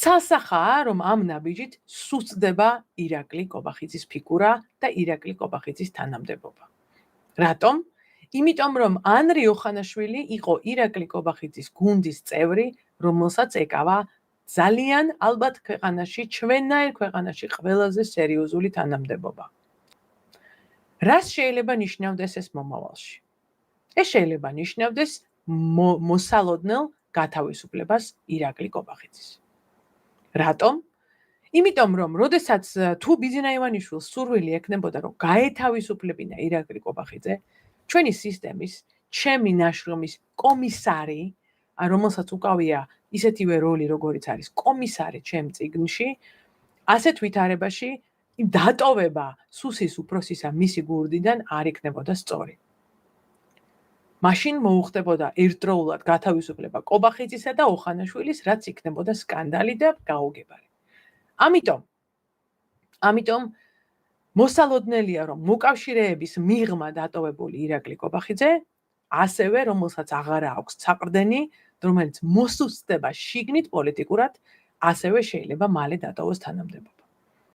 ცალსახაა, რომ ამ ნაბიჯით სუსტდება ირაკლი კობახიძის ფიგურა და ირაკლი კობახიძის თანამდებობა. რატომ? იმიტომ რომ ანრი ოხანაშვილი იყო ირაკლი კობახიძის გუნდის წევრი, რომელსაც ეკავა ძალიან ალბათ ქვეყანაში, ჩვენნაირ ქვეყანაში ყველაზე სერიოზული თანამდებობა. რას შეიძლება ნიშნავდეს ეს მომავალში? ეს შეიძლება ნიშნავდეს მოსალოდნელ გათავისუფლებას ირაკლი კობახიძის. რატომ? იმიტომ რომ, როდესაც თუ ბიძინა ივანიშვილს სურვილი ექნებოდა, რომ გაეთავისუფლებინა ირაკლი კობახიძე, ჩვენი სისტემის, ჩემი ნაშრომის კომისარი, რომელსაც უკავია ისეთივე როლი, როგორიც არის კომისარი ჩემ წიგნში, ასეთ ვითარებაში დატოვება სუსის უფროსისა მისი გურდიდან არ იქნებოდა სწორი. მაშინ მოუხდებოდა ერთდროულად გათავისუფლება კობახიძისა და ოხანაშვილის, რაც იქნებოდა სკანდალი და გაუგებარი. ამიტომ მოსალოდნელია, რომ მოკავშირეების მიღმა დატოვებული ირაკლი კობახიძე, ასევე რომელსაც აღარა აქვს საყრდენი, რომელიც მოსუსტდება შიგნით პოლიტიკურად, ასევე შეიძლება მალე დატოვოს თანამდებობა.